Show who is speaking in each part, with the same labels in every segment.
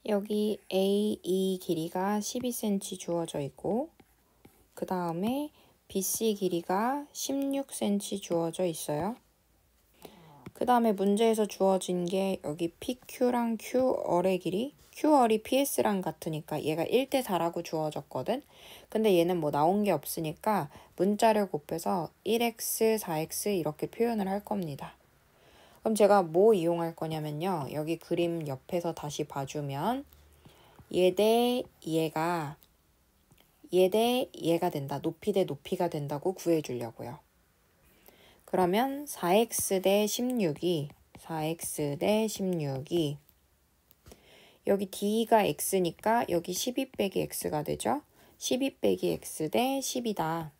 Speaker 1: 여기 AE 길이가 12cm 주어져 있고 그 다음에 BC 길이가 16cm 주어져 있어요. 그 다음에 문제에서 주어진 게 여기 PQ랑 QR의 길이, QR이 PS랑 같으니까 얘가 1대4라고 주어졌거든. 근데 얘는 뭐 나온 게 없으니까 문자를 곱해서 1x, 4x 이렇게 표현을 할 겁니다. 그럼 제가 뭐 이용할 거냐면요. 여기 그림 옆에서 다시 봐주면 얘 대 얘가 된다. 높이 대 높이가 된다고 구해주려고요. 그러면 4x 대 16이 여기 d가 x니까 여기 12 빼기 x가 되죠. 12 빼기 x 대 10이다.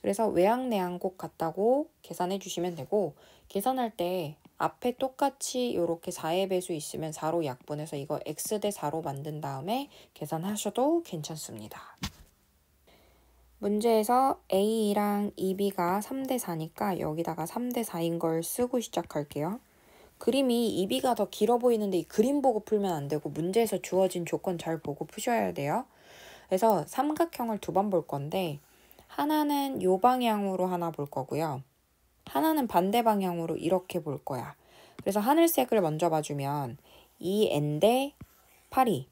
Speaker 1: 그래서 외항내항 꼭 같다고 계산해 주시면 되고 계산할 때 앞에 똑같이 이렇게 4의 배수 있으면 4로 약분해서 이거 x 대 4로 만든 다음에 계산하셔도 괜찮습니다. 문제에서 A랑 EB가 3대 4니까 여기다가 3대 4인 걸 쓰고 시작할게요. 그림이 EB가 더 길어 보이는데 이 그림 보고 풀면 안 되고 문제에서 주어진 조건 잘 보고 푸셔야 돼요. 그래서 삼각형을 두 번 볼 건데 하나는 요 방향으로 하나 볼 거고요. 하나는 반대 방향으로 이렇게 볼 거야. 그래서 하늘색을 먼저 봐주면 2n 대 8이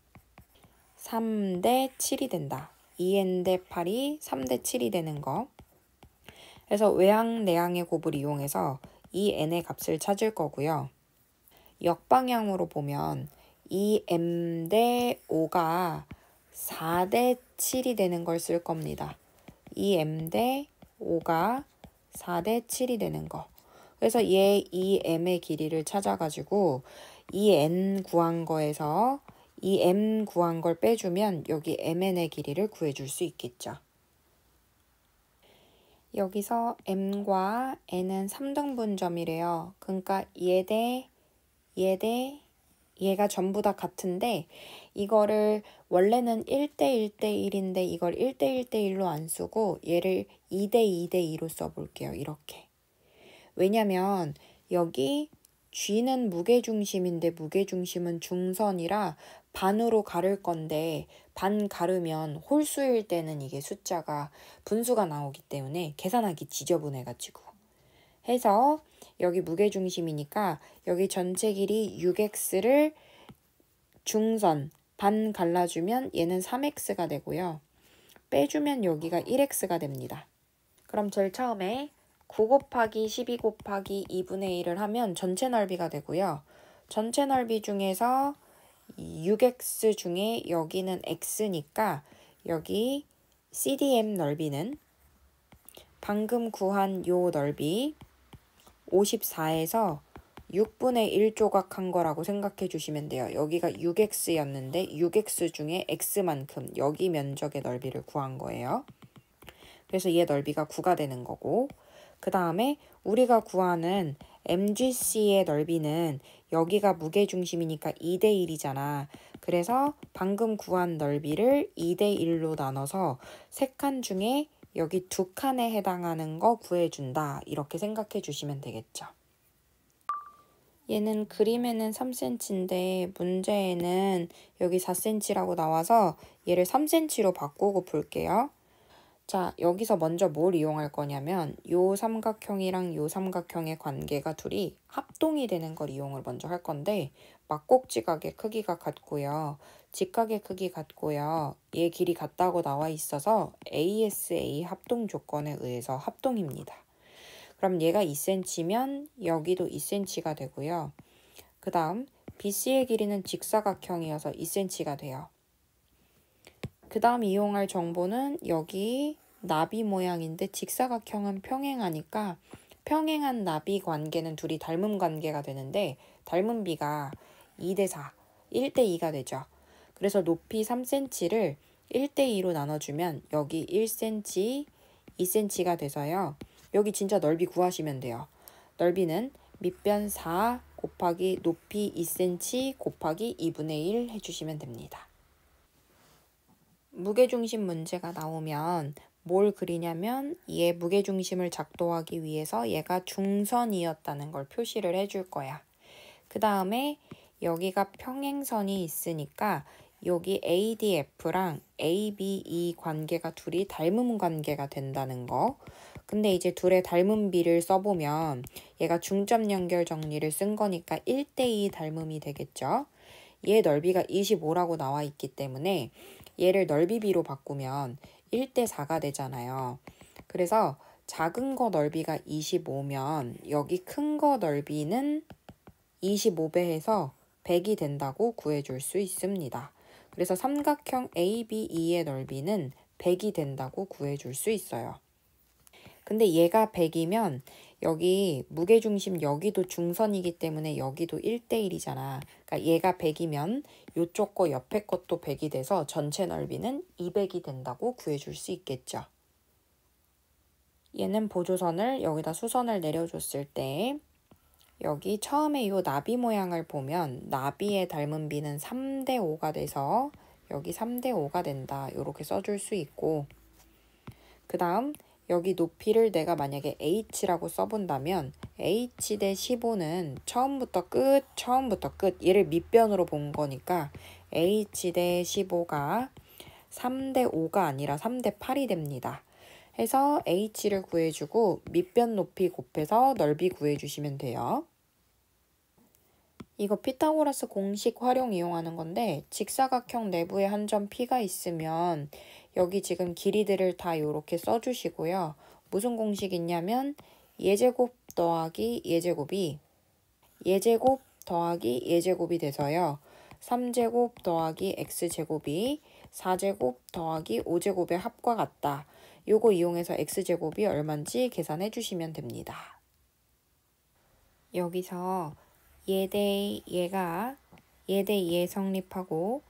Speaker 1: 3대 7이 된다. 2n 대 8이 3대 7이 되는 거. 그래서 외항, 내항의 곱을 이용해서 2n의 값을 찾을 거고요. 역방향으로 보면 2m 대 5가 4대 7이 되는 걸 쓸 겁니다. 2m 대 5가 4대 7이 되는 거. 그래서 얘 2m의 길이를 찾아가지고 2n 구한 거에서 2m 구한 걸 빼주면 여기 mn의 길이를 구해줄 수 있겠죠. 여기서 m과 n은 3등분점이래요. 그러니까 얘가 전부 다 같은데 이거를 원래는 1대1대1인데 이걸 1대1대1로 안 쓰고 얘를 2대2대2로 써볼게요. 이렇게. 왜냐면 여기 G는 무게중심인데 무게중심은 중선이라 반으로 가를 건데 반 가르면 홀수일 때는 이게 숫자가 분수가 나오기 때문에 계산하기 지저분해가지고 해서 여기 무게중심이니까 여기 전체 길이 6x를 중선 반 갈라주면 얘는 3x가 되고요. 빼주면 여기가 1x가 됩니다. 그럼 제일 처음에 9 곱하기 12 곱하기 2분의 1을 하면 전체 넓이가 되고요. 전체 넓이 중에서 6x 중에 여기는 x니까 여기 CDM 넓이는 방금 구한 요 넓이 54에서 6분의 1 조각한 거라고 생각해 주시면 돼요. 여기가 6x였는데 6x 중에 x만큼 여기 면적의 넓이를 구한 거예요. 그래서 얘 넓이가 9가 되는 거고 그 다음에 우리가 구하는 MGC의 넓이는 여기가 무게중심이니까 2대1이잖아. 그래서 방금 구한 넓이를 2대1로 나눠서 3칸 중에 여기 2칸에 해당하는 거 구해준다. 이렇게 생각해 주시면 되겠죠. 얘는 그림에는 3cm인데 문제에는 여기 4cm라고 나와서 얘를 3cm로 바꾸고 볼게요. 자, 여기서 먼저 뭘 이용할 거냐면 요 삼각형이랑 요 삼각형의 관계가 둘이 합동이 되는 걸 이용을 먼저 할 건데 막곡지각의 크기가 같고요. 직각의 크기 같고요. 얘 길이 같다고 나와 있어서 ASA 합동 조건에 의해서 합동입니다. 그럼 얘가 2cm면 여기도 2cm가 되고요. 그 다음 BC의 길이는 직사각형이어서 2cm가 돼요. 그 다음 이용할 정보는 여기 나비 모양인데 직사각형은 평행하니까 평행한 나비 관계는 둘이 닮은 관계가 되는데 닮은 비가 2대4, 1대2가 되죠. 그래서 높이 3cm를 1대2로 나눠주면 여기 1cm, 2cm가 돼서요. 여기 진짜 넓이 구하시면 돼요. 넓이는 밑변 4 곱하기 높이 2cm 곱하기 2분의 1 해주시면 됩니다. 무게중심 문제가 나오면 뭘 그리냐면 얘 무게중심을 작동하기 위해서 얘가 중선이었다는 걸 표시를 해줄 거야. 그 다음에 여기가 평행선이 있으니까 여기 ADF랑 ABE 관계가 둘이 닮은 관계가 된다는 거. 근데 이제 둘의 닮은 비를 써보면 얘가 중점 연결 정리를 쓴 거니까 1대2 닮음이 되겠죠. 얘 넓이가 25라고 나와 있기 때문에 얘를 넓이비로 바꾸면 1대4가 되잖아요. 그래서 작은 거 넓이가 25면 여기 큰 거 넓이는 25배 해서 100이 된다고 구해줄 수 있습니다. 그래서 삼각형 ABE의 넓이는 100이 된다고 구해줄 수 있어요. 근데 얘가 100이면 여기 무게중심 여기도 중선이기 때문에 여기도 1대1이잖아. 그러니까 얘가 100이면 이쪽 거 옆에 것도 100이 돼서 전체 넓이는 200이 된다고 구해줄 수 있겠죠. 얘는 보조선을 여기다 수선을 내려줬을 때 여기 처음에 이 나비 모양을 보면 나비의 닮은 비는 3대5가 돼서 여기 3대5가 된다. 이렇게 써줄 수 있고 그 다음 여기 높이를 내가 만약에 h라고 써본다면 h 대 15는 처음부터 끝 얘를 밑변으로 본 거니까 h 대 15가 3대 5가 아니라 3대 8이 됩니다. 해서 h를 구해주고 밑변 높이 곱해서 넓이 구해주시면 돼요. 이거 피타고라스 공식 활용 이용하는 건데 직사각형 내부에 한 점 P가 있으면 여기 지금 길이들을 다 이렇게 써주시고요. 무슨 공식이 있냐면 예제곱 더하기 예제곱이 예제곱 더하기 예제곱이 돼서요. 3제곱 더하기 x제곱이 4제곱 더하기 5제곱의 합과 같다. 요거 이용해서 x제곱이 얼마인지 계산해 주시면 됩니다. 여기서 얘 대 얘가 얘 대 얘 성립하고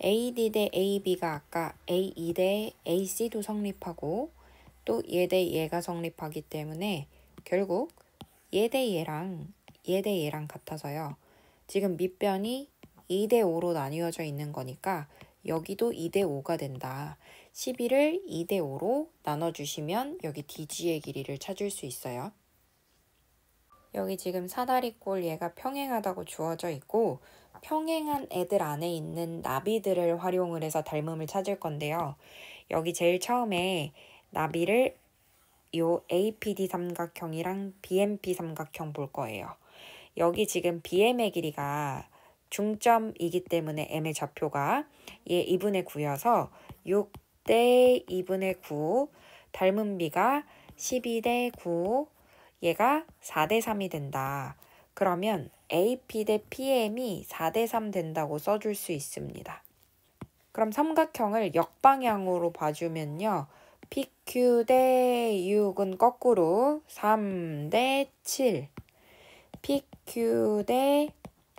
Speaker 1: AD 대 AB가 아까 AE 대 AC도 성립하고 또 얘 대 얘가 성립하기 때문에 결국 얘 대 얘랑 얘 대 얘랑 같아서요. 지금 밑변이 2대 5로 나뉘어져 있는 거니까 여기도 2대 5가 된다. 12를 2대 5로 나눠주시면 여기 DG의 길이를 찾을 수 있어요. 여기 지금 사다리꼴 얘가 평행하다고 주어져 있고 평행한 애들 안에 있는 나비들을 활용을 해서 닮음을 찾을 건데요. 여기 제일 처음에 나비를 요 APD 삼각형이랑 BMP 삼각형 볼 거예요. 여기 지금 BM의 길이가 중점이기 때문에 M의 좌표가 얘 2분의 9여서 6대 2분의 9 닮은 비가 12대 9 얘가 4대 3이 된다. 그러면 AP 대 PM이 4대 3 된다고 써줄 수 있습니다. 그럼 삼각형을 역방향으로 봐주면요. PQ 대 6은 거꾸로 3 대 7 PQ 대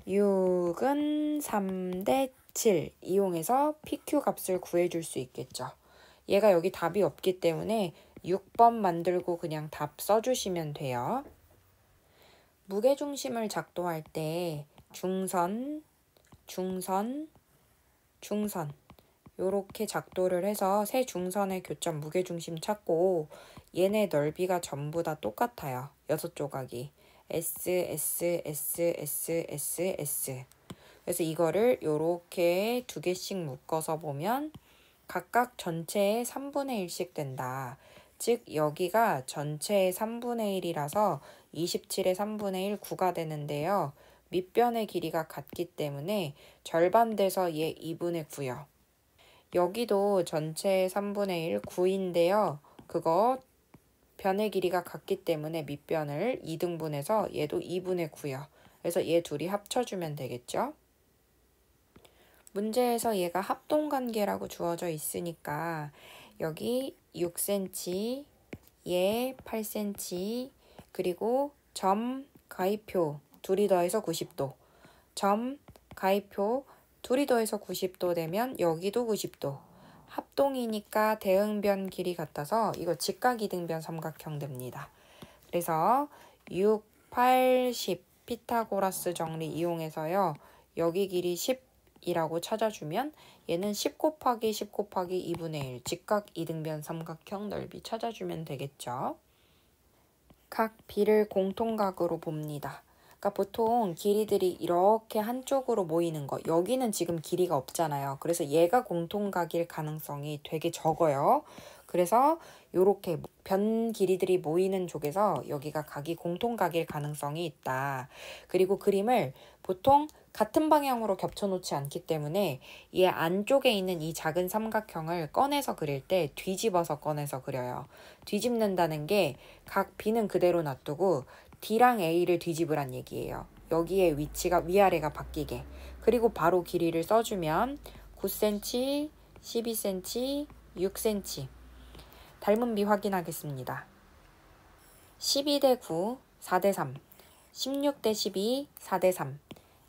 Speaker 1: 6은 3 대 7 이용해서 PQ 값을 구해줄 수 있겠죠. 얘가 여기 답이 없기 때문에 6번 만들고 그냥 답 써주시면 돼요. 무게중심을 작도할 때 중선, 중선, 중선 요렇게 작도를 해서 세 중선의 교점 무게중심 찾고 얘네 넓이가 전부 다 똑같아요. 6조각이. S, S, S, S, S, S. 그래서 이거를 요렇게 2개씩 묶어서 보면 각각 전체의 3분의 1씩 된다. 즉 여기가 전체의 3분의 1이라서 27의 3분의 1, 9가 되는데요. 밑변의 길이가 같기 때문에 절반 돼서 얘 2분의 9요. 여기도 전체의 3분의 1, 9인데요. 그거 변의 길이가 같기 때문에 밑변을 2등분해서 얘도 2분의 9요. 그래서 얘 둘이 합쳐주면 되겠죠. 문제에서 얘가 합동관계라고 주어져 있으니까 여기 6cm, 얘 8cm, 그리고 점, 가위표 둘이 더해서 90도, 점, 가위표 둘이 더해서 90도 되면 여기도 90도. 합동이니까 대응변 길이 같아서 이거 직각이등변 삼각형 됩니다. 그래서 6, 8, 10 피타고라스 정리 이용해서요. 여기 길이 10이라고 찾아주면 얘는 10 곱하기 10 곱하기 2분의 1 직각 이등변 삼각형 넓이 찾아주면 되겠죠. 각 B를 공통각으로 봅니다. 그러니까 보통 길이들이 이렇게 한쪽으로 모이는 거, 여기는 지금 길이가 없잖아요. 그래서 얘가 공통각일 가능성이 되게 적어요. 그래서 요렇게 변 길이들이 모이는 쪽에서 여기가 각이 공통각일 가능성이 있다. 그리고 그림을 보통 같은 방향으로 겹쳐놓지 않기 때문에 이 안쪽에 있는 이 작은 삼각형을 꺼내서 그릴 때 뒤집어서 꺼내서 그려요. 뒤집는다는 게 각 B는 그대로 놔두고 D랑 A를 뒤집으란 얘기예요. 여기에 위치가 위아래가 바뀌게. 그리고 바로 길이를 써주면 9cm, 12cm, 6cm. 닮은 비 확인하겠습니다. 12대 9, 4대 3. 16대 12, 4대 3.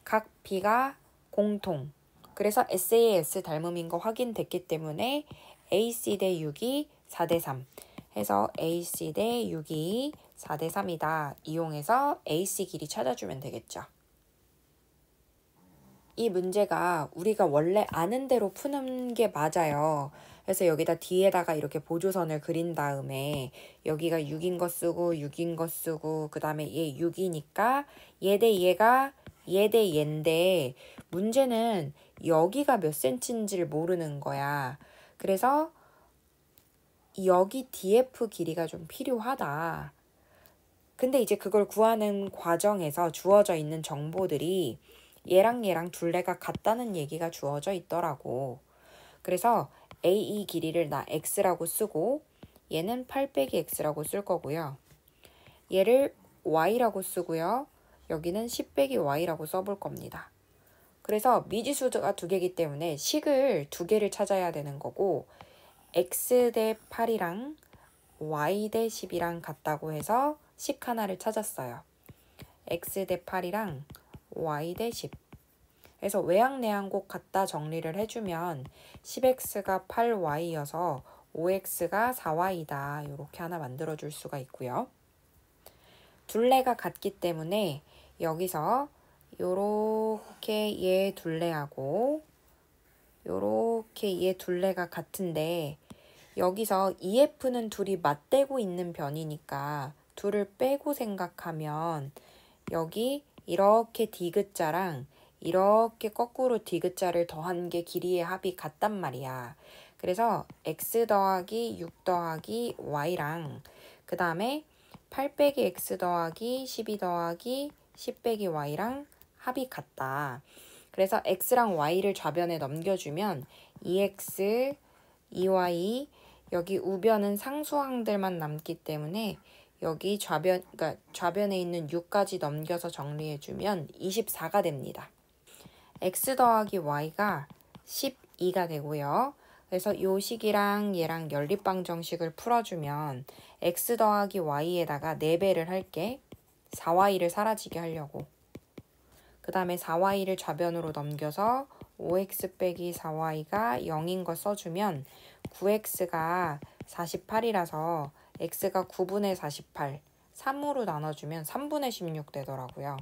Speaker 1: 각 B가 공통. 그래서 SAS 닮음인 거 확인됐기 때문에 AC 대 6이 4대 3. 해서 AC 대 6이 4대 3이다. 이용해서 AC 길이 찾아주면 되겠죠. 이 문제가 우리가 원래 아는 대로 푸는 게 맞아요. 그래서 여기다 뒤에다가 이렇게 보조선을 그린 다음에 여기가 6인 거 쓰고 6인 거 쓰고 그 다음에 얘 6이니까 얘 대 얘가 얘 대 얘인데 문제는 여기가 몇 센치인지를 모르는 거야. 그래서 여기 DF 길이가 좀 필요하다. 근데 이제 그걸 구하는 과정에서 주어져 있는 정보들이 얘랑 얘랑 둘레가 같다는 얘기가 주어져 있더라고. 그래서 AE 길이를 나 X라고 쓰고 얘는 8 빼기 X라고 쓸 거고요. 얘를 Y라고 쓰고요. 여기는 10 빼기 Y라고 써볼 겁니다. 그래서 미지수가 두 개이기 때문에 식을 두 개를 찾아야 되는 거고 X 대 8이랑 Y 대 10이랑 같다고 해서 식 하나를 찾았어요. X 대 8이랑 Y 대 10. 그래서 외양내양곡 갖다 정리를 해주면 10x가 8y여서 5x가 4y다. 이렇게 하나 만들어줄 수가 있고요. 둘레가 같기 때문에 여기서 요렇게 얘 둘레하고 요렇게 얘 둘레가 같은데 여기서 EF는 둘이 맞대고 있는 변이니까 둘을 빼고 생각하면 여기 이렇게 디귿자랑 이렇게 거꾸로 디귿자를 더한 게 길이의 합이 같단 말이야. 그래서 x 더하기 6 더하기 y랑 그 다음에 8 빼기 x 더하기 12 더하기 10 빼기 y랑 합이 같다. 그래서 x랑 y를 좌변에 넘겨주면 2x, 2y 여기 우변은 상수항들만 남기 때문에 여기 그러니까 좌변에 있는 6까지 넘겨서 정리해주면 24가 됩니다. x 더하기 y가 12가 되고요. 그래서 요 식이랑 얘랑 연립방정식을 풀어주면 x 더하기 y에다가 4배를 할게. 4y를 사라지게 하려고. 그 다음에 4y를 좌변으로 넘겨서 5x 빼기 4y가 0인 거 써주면 9x가 48이라서 x가 9분의 48, 3으로 나눠주면 3분의 16 되더라고요.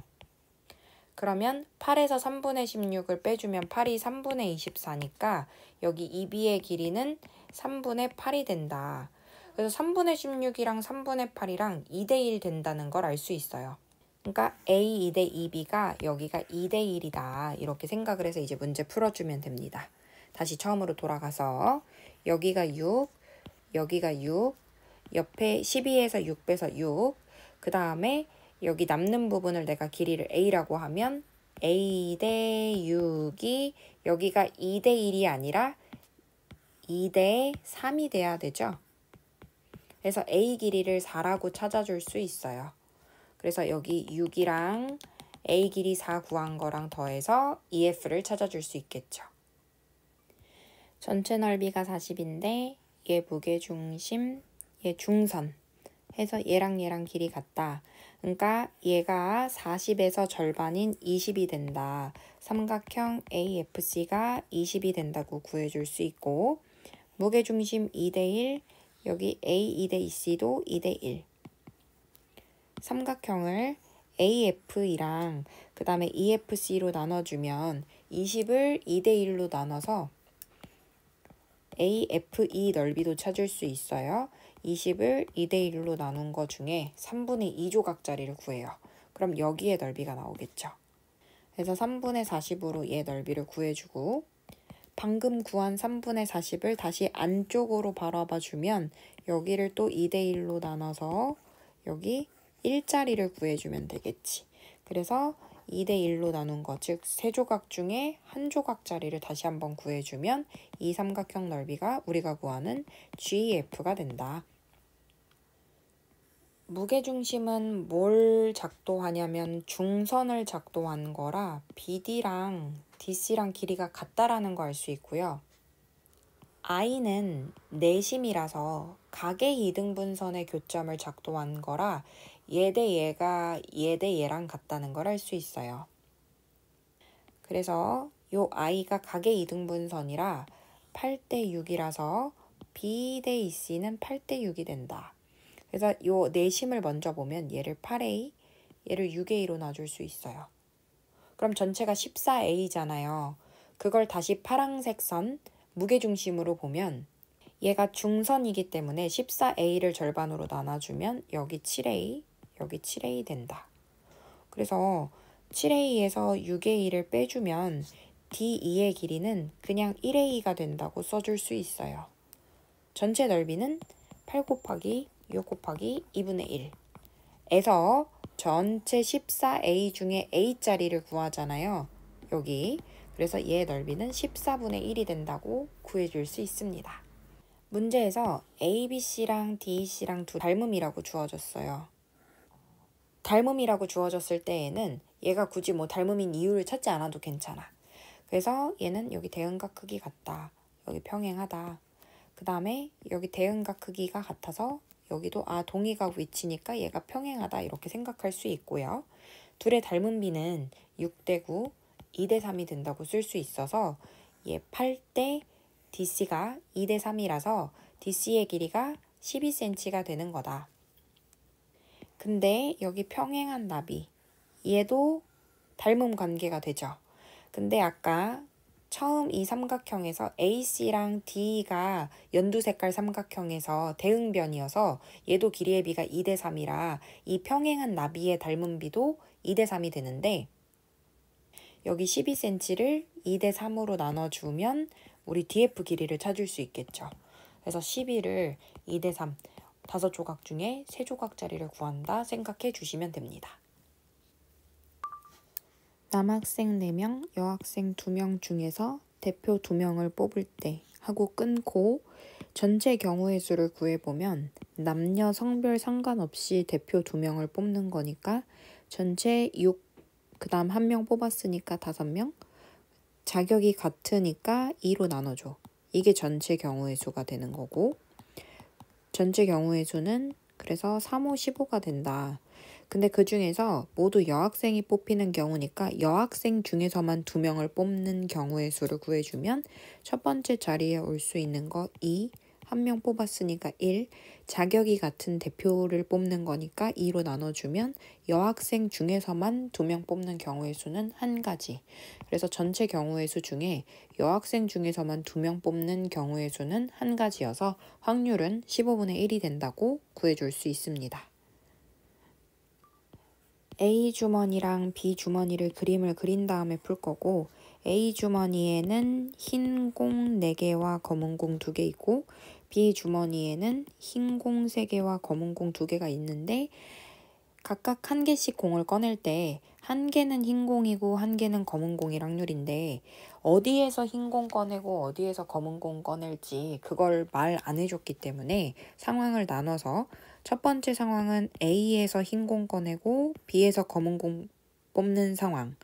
Speaker 1: 그러면 8에서 3분의 16을 빼주면 8이 3분의 24니까 여기 2b의 길이는 3분의 8이 된다. 그래서 3분의 16이랑 3분의 8이랑 2대1 된다는 걸 알 수 있어요. 그러니까 A 2대 2B가 여기가 2대 1이다. 이렇게 생각을 해서 이제 문제 풀어주면 됩니다. 다시 처음으로 돌아가서 여기가 6, 여기가 6, 옆에 12에서 6 빼서 6, 그 다음에 여기 남는 부분을 내가 길이를 A라고 하면 A 대 6이 여기가 2대 1이 아니라 2대 3이 돼야 되죠. 그래서 A 길이를 4라고 찾아줄 수 있어요. 그래서 여기 6이랑 A 길이 4 구한 거랑 더해서 EF를 찾아줄 수 있겠죠. 전체 넓이가 40인데 얘 무게중심, 얘 중선 해서 얘랑 얘랑 길이 같다. 그러니까 얘가 40에서 절반인 20이 된다. 삼각형 AFC가 20이 된다고 구해줄 수 있고 무게중심 2대1, 여기 A 2대 2C도 2대 1. 삼각형을 AF이랑 그 다음에 EFC로 나눠주면 20을 2대 1로 나눠서 AFE 넓이도 찾을 수 있어요. 20을 2대 1로 나눈 거 중에 3분의 2조각짜리를 구해요. 그럼 여기에 넓이가 나오겠죠. 그래서 3분의 40으로 얘 넓이를 구해주고 방금 구한 3분의 40을 다시 안쪽으로 바라봐 주면 여기를 또 2대1로 나눠서 여기 1자리를 구해주면 되겠지. 그래서 2대1로 나눈 거, 즉 세 조각 중에 한 조각짜리를 다시 한번 구해주면 이 삼각형 넓이가 우리가 구하는 GF가 된다. 무게중심은 뭘 작도하냐면 중선을 작도한 거라 BD랑 DC랑 길이가 같다라는 거 알 수 있고요. I는 내심이라서 각의 이등분선의 교점을 작도한 거라 얘 대 얘가 얘 대 얘랑 같다는 걸 알 수 있어요. 그래서 요 I가 각의 이등분선이라 8대 6이라서 B 대 EC는 8대 6이 된다. 그래서 요 내심을 먼저 보면 얘를 8A, 얘를 6A로 놔줄 수 있어요. 그럼 전체가 14A잖아요. 그걸 다시 파란색 선 무게중심으로 보면 얘가 중선이기 때문에 14A를 절반으로 나눠주면 여기 7A, 여기 7A 된다. 그래서 7A에서 6A를 빼주면 D2의 길이는 그냥 1A가 된다고 써줄 수 있어요. 전체 넓이는 8 곱하기 6 곱하기 2분의 1 에서 전체 14A 중에 A자리를 구하잖아요. 여기. 그래서 얘 넓이는 14분의 1이 된다고 구해줄 수 있습니다. 문제에서 ABC랑 DEC랑 두 닮음이라고 주어졌어요. 닮음이라고 주어졌을 때에는 얘가 굳이 뭐 닮음인 이유를 찾지 않아도 괜찮아. 그래서 얘는 여기 대응각 크기 같다. 여기 평행하다. 그 다음에 여기 대응각 크기가 같아서 여기도 동이각 위치니까 얘가 평행하다 이렇게 생각할 수 있고요. 둘의 닮은 비는 6대 9, 2대 3이 된다고 쓸 수 있어서 얘 8대 DC가 2대 3이라서 DC의 길이가 12cm가 되는 거다. 근데 여기 평행한 나비 얘도 닮음 관계가 되죠. 근데 아까 처음 이 삼각형에서 AC랑 D가 연두색깔 삼각형에서 대응변이어서 얘도 길이의 비가 2대 3이라 이 평행한 나비의 닮은 비도 2대 3이 되는데 여기 12cm를 2대 3으로 나눠주면 우리 DF 길이를 찾을 수 있겠죠. 그래서 12를 2대 3, 5조각 중에 3조각짜리를 구한다 생각해 주시면 됩니다. 남학생 4명, 여학생 2명 중에서 대표 2명을 뽑을 때 하고 끊고 전체 경우의 수를 구해보면 남녀 성별 상관없이 대표 2명을 뽑는 거니까 전체 6, 그 다음 1명 뽑았으니까 5명, 자격이 같으니까 2로 나눠줘. 이게 전체 경우의 수가 되는 거고 전체 경우의 수는 그래서 3, 5, 15가 된다. 근데 그 중에서 모두 여학생이 뽑히는 경우니까 여학생 중에서만 2명을 뽑는 경우의 수를 구해주면 첫 번째 자리에 올 수 있는 거 2, 1명 뽑았으니까 1, 자격이 같은 대표를 뽑는 거니까 2로 나눠주면 여학생 중에서만 2명 뽑는 경우의 수는 1가지. 그래서 전체 경우의 수 중에 여학생 중에서만 2명 뽑는 경우의 수는 1가지여서 확률은 15분의 1이 된다고 구해줄 수 있습니다. A 주머니랑 B 주머니를 그림을 그린 다음에 풀 거고 A 주머니에는 흰 공 4개와 검은 공 2개 있고 B 주머니에는 흰 공 3개와 검은 공 2개가 있는데 각각 1개씩 공을 꺼낼 때 1개는 흰 공이고 1개는 검은 공일 확률인데 어디에서 흰 공 꺼내고 어디에서 검은 공 꺼낼지 그걸 말 안 해줬기 때문에 상황을 나눠서 첫 번째 상황은 A에서 흰 공 꺼내고 B에서 검은 공 뽑는 상황.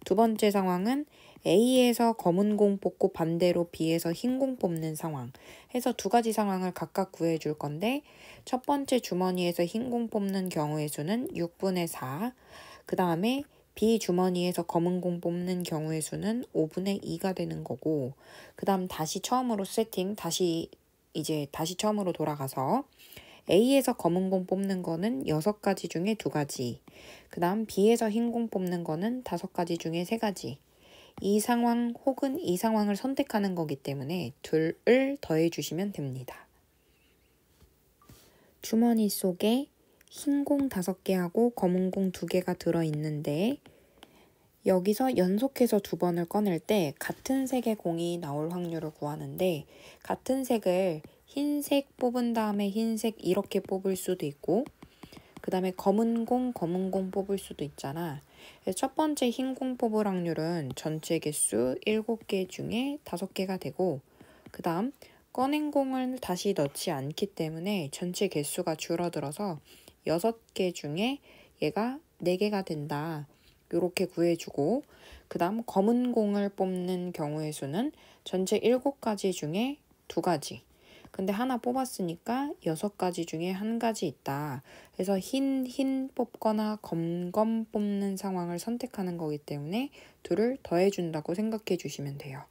Speaker 1: 두 번째 상황은 A에서 검은 공 뽑고 반대로 B에서 흰 공 뽑는 상황. 해서 2가지 상황을 각각 구해줄 건데 첫 번째 주머니에서 흰 공 뽑는 경우의 수는 6분의 4. 그 다음에 B 주머니에서 검은 공 뽑는 경우의 수는 5분의 2가 되는 거고 그 다음 다시 처음으로 세팅, 다시 처음으로 돌아가서 A에서 검은 공 뽑는 거는 6가지 중에 2가지. 그 다음 B에서 흰 공 뽑는 거는 5가지 중에 3가지. 이 상황 혹은 이 상황을 선택하는 거기 때문에 둘을 더해 주시면 됩니다. 주머니 속에 흰 공 5개하고 검은 공 2개가 들어있는데 여기서 연속해서 2번을 꺼낼 때 같은 색의 공이 나올 확률을 구하는데 같은 색을 흰색 뽑은 다음에 흰색 이렇게 뽑을 수도 있고 그 다음에 검은 공 뽑을 수도 있잖아. 그래서 첫 번째 흰 공 뽑을 확률은 전체 개수 7개 중에 5개가 되고 그 다음 꺼낸 공을 다시 넣지 않기 때문에 전체 개수가 줄어들어서 6개 중에 얘가 4개가 된다. 이렇게 구해주고 그 다음 검은 공을 뽑는 경우의 수는 전체 7가지 중에 2가지. 근데 하나 뽑았으니까 6가지 중에 1가지 있다. 그래서 흰 뽑거나 검 뽑는 상황을 선택하는 거기 때문에 둘을 더해준다고 생각해 주시면 돼요.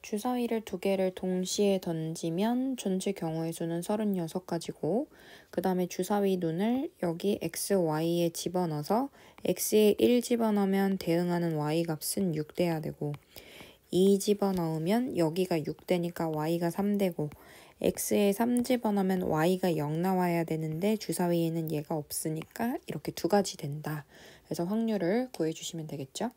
Speaker 1: 주사위를 2개를 동시에 던지면 전체 경우의 수는 36가지고 그 다음에 주사위 눈을 여기 x, y에 집어넣어서 x에 1 집어넣으면 대응하는 y 값은 6 돼야 되고 2 집어넣으면 여기가 6되니까 y가 3되고 x에 3 집어넣으면 y가 0 나와야 되는데 주사위에는 얘가 없으니까 이렇게 2가지 된다. 그래서 확률을 구해주시면 되겠죠?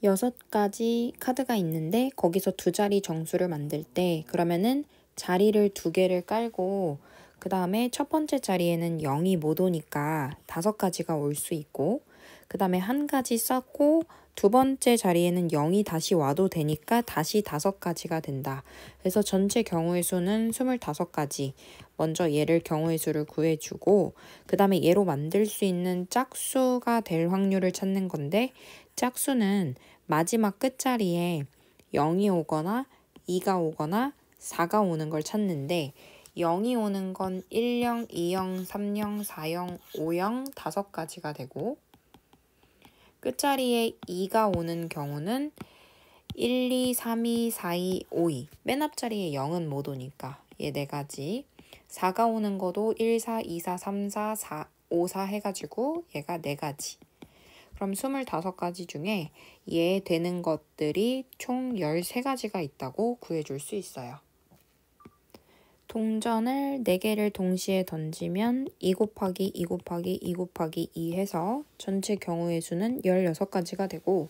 Speaker 1: 6가지 카드가 있는데 거기서 2자리 정수를 만들 때 그러면은 자리를 2개를 깔고 그 다음에 첫 번째 자리에는 0이 못 오니까 5가지가 올 수 있고 그 다음에 1가지 쌓고 두 번째 자리에는 0이 다시 와도 되니까 다시 5가지가 된다. 그래서 전체 경우의 수는 25가지. 먼저 얘를 경우의 수를 구해주고 그 다음에 얘로 만들 수 있는 짝수가 될 확률을 찾는 건데 짝수는 마지막 끝자리에 0이 오거나 2가 오거나 4가 오는 걸 찾는데 0이 오는 건 10, 20, 30, 40, 50, 5가지가 되고 끝자리에 2가 오는 경우는 1, 2, 3, 2, 4, 2, 5, 2 맨 앞자리에 0은 못 오니까 얘 4가지 4가 오는 것도 1, 4, 2, 4, 3, 4, 4, 5, 4 해가지고 얘가 4가지 그럼 25가지 중에 얘 되는 것들이 총 13가지가 있다고 구해줄 수 있어요. 동전을 4개를 동시에 던지면 2 곱하기 2 곱하기 2 곱하기 2 해서 전체 경우의 수는 16가지가 되고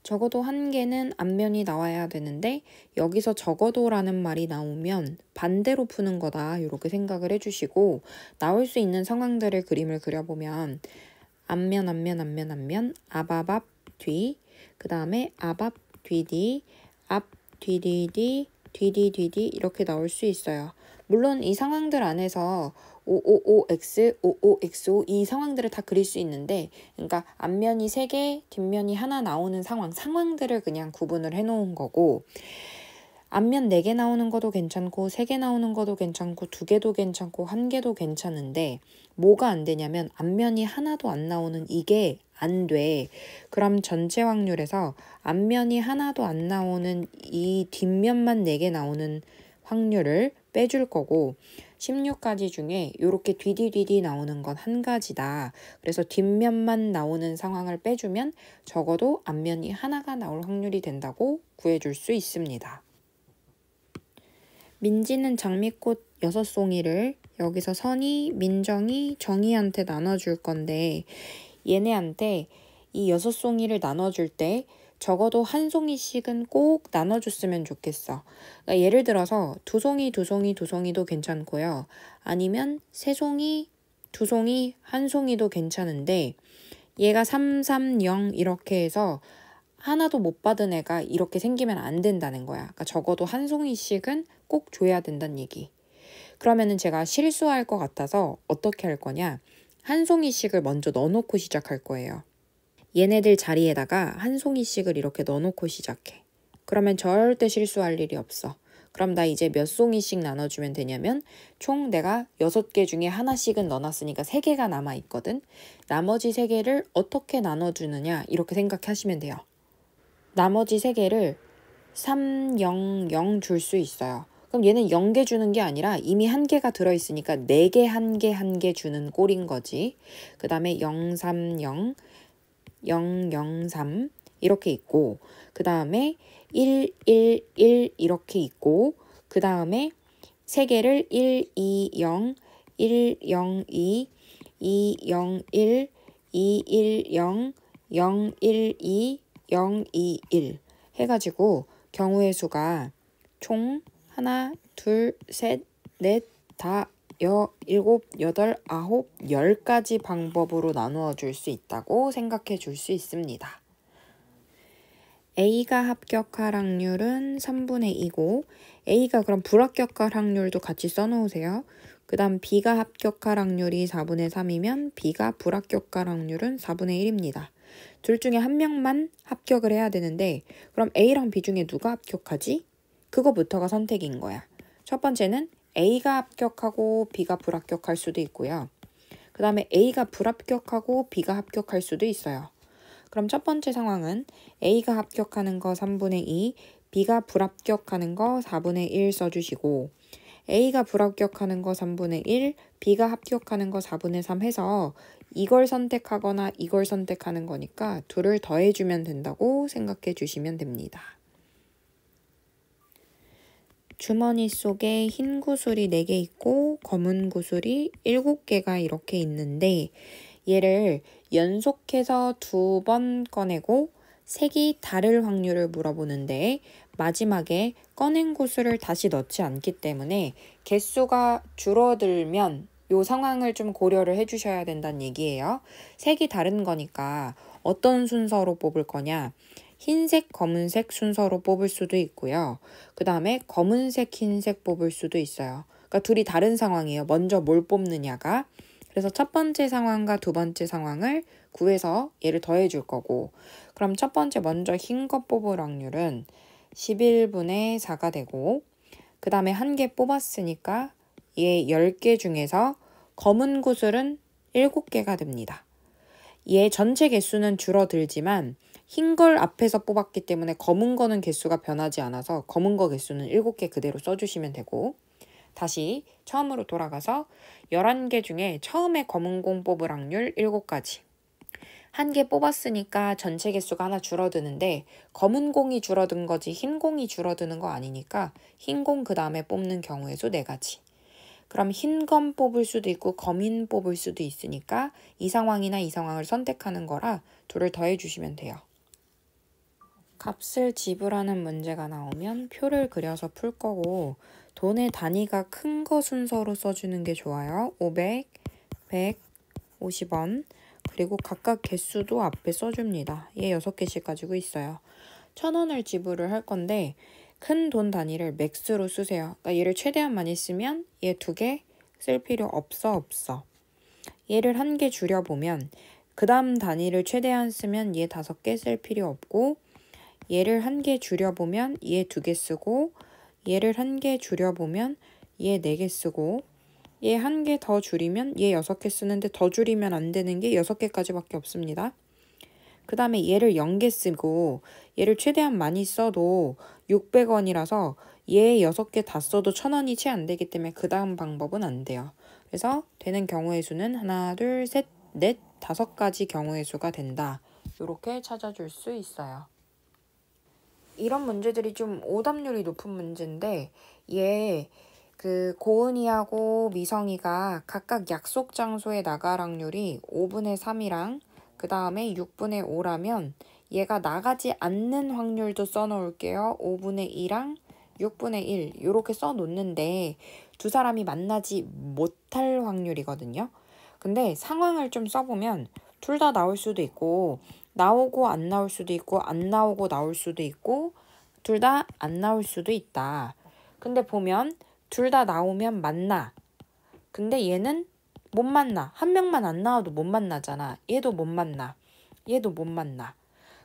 Speaker 1: 적어도 1개는 앞면이 나와야 되는데 여기서 적어도라는 말이 나오면 반대로 푸는 거다 이렇게 생각을 해주시고 나올 수 있는 상황들을 그림을 그려보면 앞면, 앞, 뒤, 그 다음에 앞, 뒤, 앞, 뒤, 뒤 이렇게 나올 수 있어요. 물론 이 상황들 안에서 555x, 55xo 이 상황들을 다 그릴 수 있는데 그러니까 앞면이 3개, 뒷면이 하나 나오는 상황들을 그냥 구분을 해놓은 거고 앞면 4개 나오는 것도 괜찮고 3개 나오는 것도 괜찮고 2개도 괜찮고 1개도 괜찮은데 뭐가 안 되냐면 앞면이 하나도 안 나오는 이게 안 돼. 그럼 전체 확률에서 앞면이 하나도 안 나오는 이 뒷면만 4개 나오는 확률을 빼줄 거고 16가지 중에 이렇게 뒤 나오는 건 1가지다. 그래서 뒷면만 나오는 상황을 빼주면 적어도 앞면이 하나가 나올 확률이 된다고 구해줄 수 있습니다. 민지는 장미꽃 6송이를 여기서 선이, 민정이, 정이한테 나눠줄 건데 얘네한테 이 6송이를 나눠줄 때 적어도 1송이씩은 꼭 나눠줬으면 좋겠어. 그러니까 예를 들어서 2송이도 괜찮고요. 아니면 3송이, 2송이, 1송이도 괜찮은데 얘가 3, 3, 0 이렇게 해서 하나도 못 받은 애가 이렇게 생기면 안 된다는 거야. 그러니까 적어도 1송이씩은 꼭 줘야 된다는 얘기. 그러면은 제가 실수할 것 같아서 어떻게 할 거냐. 1송이씩을 먼저 넣어놓고 시작할 거예요. 얘네들 자리에다가 1송이씩을 이렇게 넣어놓고 시작해. 그러면 절대 실수할 일이 없어. 그럼 나 이제 몇 송이씩 나눠주면 되냐면 총 내가 6개 중에 하나씩은 넣어놨으니까 3개가 남아있거든. 나머지 3개를 어떻게 나눠주느냐 이렇게 생각하시면 돼요. 나머지 3개를 3, 0, 0 줄 수 있어요. 그럼 얘는 0개 주는 게 아니라 이미 1개가 들어있으니까 4개, 1개 주는 꼴인 거지. 그 다음에 0, 3, 0, 0, 0, 3 이렇게 있고 그 다음에 1, 1, 1 이렇게 있고 그 다음에 3개를 1, 2, 0, 1, 0, 2, 2, 0, 1, 2, 1, 0, 0, 1, 2, 0, 2, 1 해가지고 경우의 수가 총 하나, 둘, 셋, 넷, 다, 일곱, 여덟, 아홉, 10가지 방법으로 나누어 줄 수 있다고 생각해 줄 수 있습니다. A가 합격할 확률은 3분의 2고 A가 그럼 불합격할 확률도 같이 써놓으세요. 그 다음 B가 합격할 확률이 4분의 3이면 B가 불합격할 확률은 4분의 1입니다. 둘 중에 한 명만 합격을 해야 되는데 그럼 A랑 B 중에 누가 합격하지? 그거부터가 선택인 거야. 첫 번째는 A가 합격하고 B가 불합격할 수도 있고요. 그 다음에 A가 불합격하고 B가 합격할 수도 있어요. 그럼 첫 번째 상황은 A가 합격하는 거 3분의 2, B가 불합격하는 거 4분의 1 써주시고 A가 불합격하는 거 3분의 1, B가 합격하는 거 4분의 3 해서 이걸 선택하거나 이걸 선택하는 거니까 둘을 더해주면 된다고 생각해 주시면 됩니다. 주머니 속에 흰 구슬이 4개 있고 검은 구슬이 7개가 이렇게 있는데 얘를 연속해서 2번 꺼내고 색이 다를 확률을 물어보는데 마지막에 꺼낸 구슬을 다시 넣지 않기 때문에 개수가 줄어들면 이 상황을 좀 고려를 해주셔야 된다는 얘기예요. 색이 다른 거니까 어떤 순서로 뽑을 거냐? 흰색, 검은색 순서로 뽑을 수도 있고요. 그 다음에 검은색, 흰색 뽑을 수도 있어요. 그러니까 둘이 다른 상황이에요. 먼저 뭘 뽑느냐가. 그래서 첫 번째 상황과 두 번째 상황을 구해서 얘를 더해줄 거고 그럼 첫 번째 먼저 흰 거 뽑을 확률은 11분의 4가 되고 그 다음에 한 개 뽑았으니까 얘 10개 중에서 검은 구슬은 7개가 됩니다. 얘 전체 개수는 줄어들지만 흰 걸 앞에서 뽑았기 때문에 검은 거는 개수가 변하지 않아서 검은 거 개수는 7개 그대로 써주시면 되고 다시 처음으로 돌아가서 11개 중에 처음에 검은 공 뽑을 확률 7가지. 한 개 뽑았으니까 전체 개수가 하나 줄어드는데 검은 공이 줄어든 거지 흰 공이 줄어드는 거 아니니까 흰 공 그 다음에 뽑는 경우의 수 4가지. 그럼 흰 검 뽑을 수도 있고 검인 뽑을 수도 있으니까 이 상황이나 이 상황을 선택하는 거라 둘을 더해주시면 돼요. 값을 지불하는 문제가 나오면 표를 그려서 풀 거고 돈의 단위가 큰 거 순서로 써주는 게 좋아요. 500, 100, 50원 그리고 각각 개수도 앞에 써줍니다. 얘 6개씩 가지고 있어요. 1,000원을 지불을 할 건데 큰 돈 단위를 맥스로 쓰세요. 그러니까 얘를 최대한 많이 쓰면 얘 2개 쓸 필요 없어. 얘를 한 개 줄여보면 그 다음 단위를 최대한 쓰면 얘 5개 쓸 필요 없고 얘를 한 개 줄여보면 얘 2개 쓰고 얘를 한 개 줄여보면 얘 4개 쓰고 얘 한 개 더 줄이면 얘 6개 쓰는데 더 줄이면 안 되는 게 6개까지밖에 없습니다. 그 다음에 얘를 0개 쓰고 얘를 최대한 많이 써도 600원이라서 얘 6개 다 써도 1,000원이 채 안 되기 때문에 그 다음 방법은 안 돼요. 그래서 되는 경우의 수는 하나, 둘, 셋, 넷, 5가지 경우의 수가 된다. 이렇게 찾아줄 수 있어요. 이런 문제들이 좀 오답률이 높은 문제인데 얘 고은이하고 미성이가 각각 약속 장소에 나갈 확률이 5분의 3이랑 그 다음에 6분의 5라면 얘가 나가지 않는 확률도 써놓을게요. 5분의 2랑 6분의 1 이렇게 써놓는데 두 사람이 만나지 못할 확률이거든요. 근데 상황을 좀 써보면 둘 다 나올 수도 있고 나오고 안 나올 수도 있고 안 나오고 나올 수도 있고 둘 다 안 나올 수도 있다. 근데 보면 둘 다 나오면 만나. 근데 얘는 못 만나. 한 명만 안 나와도 못 만나잖아. 얘도 못 만나. 얘도 못 만나.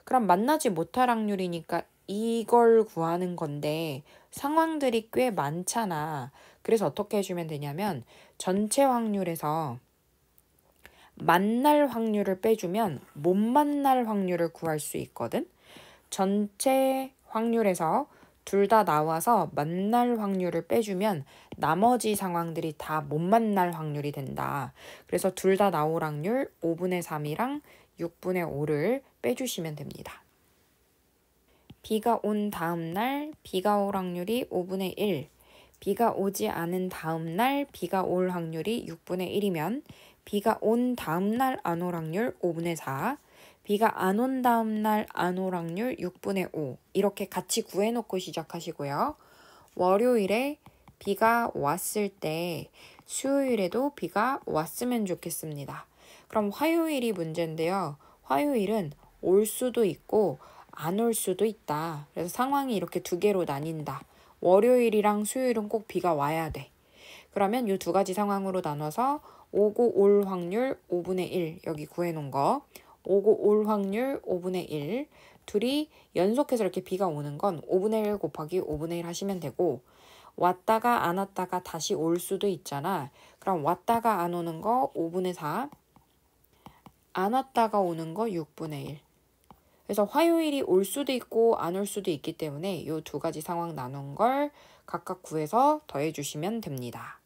Speaker 1: 그럼 만나지 못할 확률이니까 이걸 구하는 건데 상황들이 꽤 많잖아. 그래서 어떻게 해주면 되냐면 전체 확률에서 만날 확률을 빼주면 못 만날 확률을 구할 수 있거든. 전체 확률에서 둘 다 나와서 만날 확률을 빼주면 나머지 상황들이 다 못 만날 확률이 된다. 그래서 둘 다 나올 확률 5분의 3이랑 6분의 5를 빼주시면 됩니다. 비가 온 다음 날 비가 올 확률이 5분의 1, 비가 오지 않은 다음 날 비가 올 확률이 6분의 1이면 비가 온 다음 날 안 올 확률 5분의 4, 비가 안 온 다음 날 안 올 확률 6분의 5 이렇게 같이 구해놓고 시작하시고요. 월요일에 비가 왔을 때 수요일에도 비가 왔으면 좋겠습니다. 그럼 화요일이 문제인데요. 화요일은 올 수도 있고 안 올 수도 있다. 그래서 상황이 이렇게 두 개로 나뉜다. 월요일이랑 수요일은 꼭 비가 와야 돼. 그러면 이 두 가지 상황으로 나눠서 오고 올 확률 5분의 1 여기 구해놓은 거. 오고 올 확률 5분의 1. 둘이 연속해서 이렇게 비가 오는 건 5분의 1 곱하기 5분의 1 하시면 되고 왔다가 안 왔다가 다시 올 수도 있잖아. 그럼 왔다가 안 오는 거 5분의 4. 안 왔다가 오는 거 6분의 1. 그래서 화요일이 올 수도 있고 안 올 수도 있기 때문에 이 두 가지 상황 나눈 걸 각각 구해서 더해주시면 됩니다.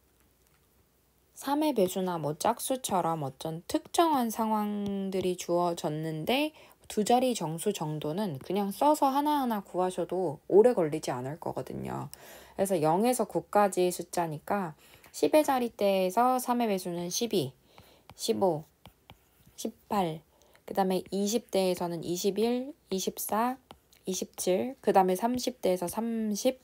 Speaker 1: 3의 배수나 뭐 짝수처럼 어떤 특정한 상황들이 주어졌는데 두 자리 정수 정도는 그냥 써서 하나하나 구하셔도 오래 걸리지 않을 거거든요. 그래서 0에서 9까지 숫자니까 10의 자리대에서 3의 배수는 12, 15, 18, 그 다음에 20대에서는 21, 24, 27, 그 다음에 30대에서 30,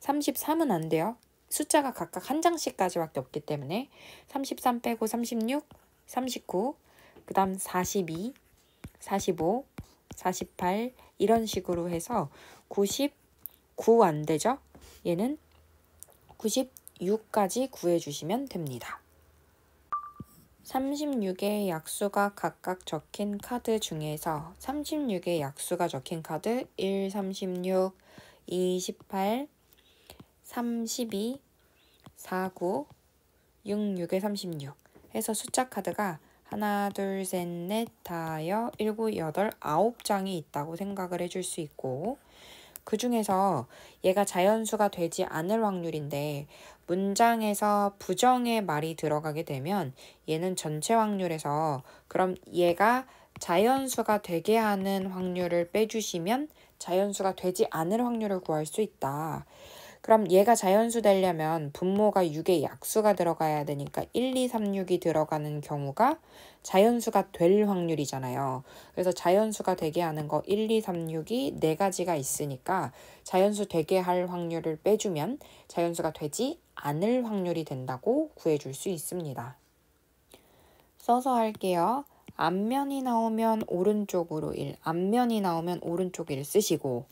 Speaker 1: 33은 안 돼요. 숫자가 각각 한 장씩까지밖에 없기 때문에 33 빼고 36, 39, 그 다음 42, 45, 48 이런 식으로 해서 99 안 되죠? 얘는 96까지 구해주시면 됩니다. 36의 약수가 각각 적힌 카드 중에서 36의 약수가 적힌 카드 1, 36, 2, 18, 32, 49, 6, 6에 36 해서 숫자 카드가 하나, 둘, 셋, 넷, 다여, 일곱, 여덟, 9장이 있다고 생각을 해줄 수 있고 그 중에서 얘가 자연수가 되지 않을 확률인데 문장에서 부정의 말이 들어가게 되면 얘는 전체 확률에서 그럼 얘가 자연수가 되게 하는 확률을 빼주시면 자연수가 되지 않을 확률을 구할 수 있다. 그럼 얘가 자연수 되려면 분모가 6의 약수가 들어가야 되니까 1, 2, 3, 6이 들어가는 경우가 자연수가 될 확률이잖아요. 그래서 자연수가 되게 하는 거 1, 2, 3, 6이 네 가지가 있으니까 자연수 되게 할 확률을 빼주면 자연수가 되지 않을 확률이 된다고 구해줄 수 있습니다. 써서 할게요. 앞면이 나오면 오른쪽으로 1, 앞면이 나오면 오른쪽 1 쓰시고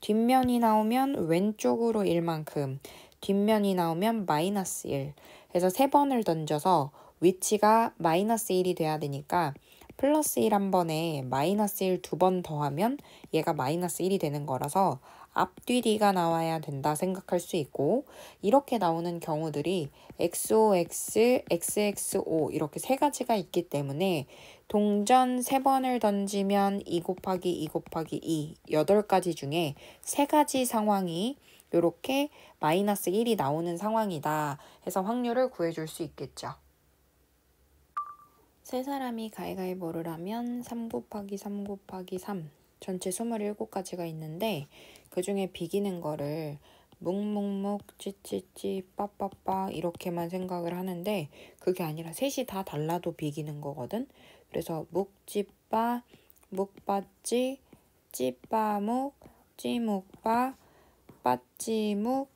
Speaker 1: 뒷면이 나오면 왼쪽으로 1만큼, 뒷면이 나오면 마이너스 1. 그래서 3번을 던져서 위치가 마이너스 1이 돼야 되니까 플러스 1 한 번에 마이너스 1 두 번 더하면 얘가 마이너스 1이 되는 거라서 앞뒤뒤가 나와야 된다 생각할 수 있고 이렇게 나오는 경우들이 XOX, XXO 이렇게 세 가지가 있기 때문에 동전 3번을 던지면 2 곱하기 2 곱하기 2, 8가지 중에 3가지 상황이 이렇게 마이너스 1이 나오는 상황이다 해서 확률을 구해줄 수 있겠죠. 세 사람이 가위가위보를 하면 3 곱하기 3 곱하기 3 전체 27가지가 있는데 그 중에 비기는 거를 묵묵묵 찌찌찌 빠빠빠 이렇게만 생각을 하는데 그게 아니라 셋이 다 달라도 비기는 거거든. 그래서 묵찌빠 묵빠찌 찌빠묵 찌묵빠 빠찌묵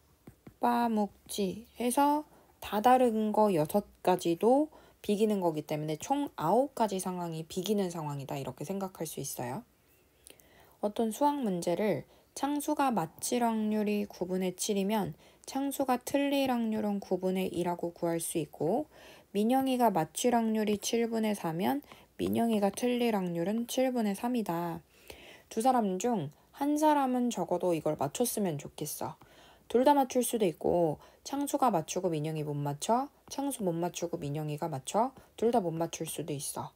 Speaker 1: 빠묵찌 해서 다 다른 거 6가지도 비기는 거기 때문에 총 9가지 상황이 비기는 상황이다 이렇게 생각할 수 있어요. 어떤 수학 문제를 창수가 맞힐 확률이 9분의 7이면 창수가 틀릴 확률은 9분의 2라고 구할 수 있고 민영이가 맞힐 확률이 7분의 4면 민영이가 틀릴 확률은 7분의 3이다. 두 사람 중 한 사람은 적어도 이걸 맞췄으면 좋겠어. 둘 다 맞출 수도 있고 창수가 맞추고 민영이 못 맞춰, 창수 못 맞추고 민영이가 맞춰, 둘 다 못 맞출 수도 있어.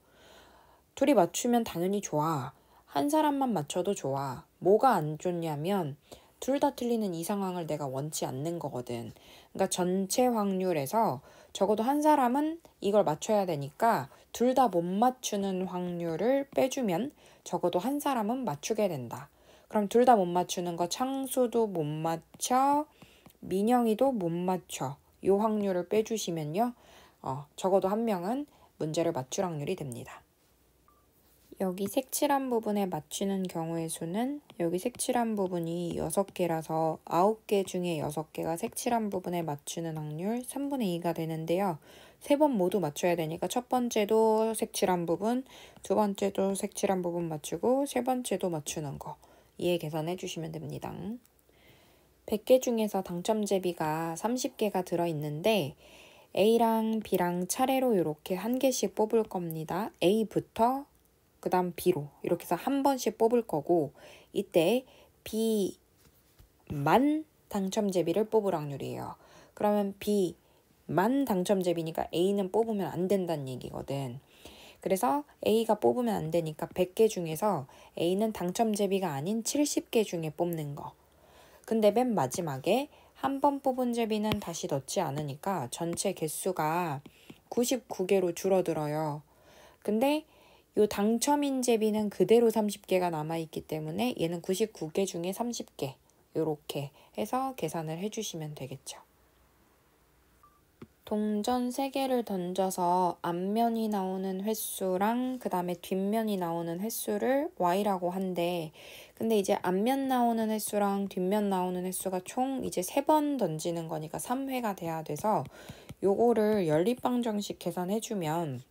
Speaker 1: 둘이 맞추면 당연히 좋아. 한 사람만 맞춰도 좋아. 뭐가 안 좋냐면 둘 다 틀리는 이 상황을 내가 원치 않는 거거든. 그러니까 전체 확률에서 적어도 한 사람은 이걸 맞춰야 되니까 둘 다 못 맞추는 확률을 빼주면 적어도 한 사람은 맞추게 된다. 그럼 둘 다 못 맞추는 거 창수도 못 맞춰, 민영이도 못 맞춰. 요 확률을 빼주시면요. 적어도 한 명은 문제를 맞출 확률이 됩니다. 여기 색칠한 부분에 맞추는 경우의 수는 여기 색칠한 부분이 6개라서 9개 중에 6개가 색칠한 부분에 맞추는 확률 3분의 2가 되는데요. 3번 모두 맞춰야 되니까 첫 번째도 색칠한 부분, 두 번째도 색칠한 부분 맞추고 세 번째도 맞추는 거. 이해 계산해 주시면 됩니다. 100개 중에서 당첨제비가 30개가 들어있는데 A랑 B랑 차례로 이렇게 한 개씩 뽑을 겁니다. A부터 그 다음 B로 이렇게 해서 한 번씩 뽑을 거고 이때 B만 당첨제비를 뽑을 확률이에요. 그러면 B만 당첨제비니까 A는 뽑으면 안 된다는 얘기거든. 그래서 A가 뽑으면 안 되니까 100개 중에서 A는 당첨제비가 아닌 70개 중에 뽑는 거. 근데 맨 마지막에 한 번 뽑은 제비는 다시 넣지 않으니까 전체 개수가 99개로 줄어들어요. 근데 요 당첨인 제비는 그대로 30개가 남아있기 때문에 얘는 99개 중에 30개 요렇게 해서 계산을 해주시면 되겠죠. 동전 3개를 던져서 앞면이 나오는 횟수랑 그 다음에 뒷면이 나오는 횟수를 y라고 한데 근데 이제 앞면 나오는 횟수랑 뒷면 나오는 횟수가 총 이제 3번 던지는 거니까 3회가 돼야 돼서 요거를 연립방정식 계산해주면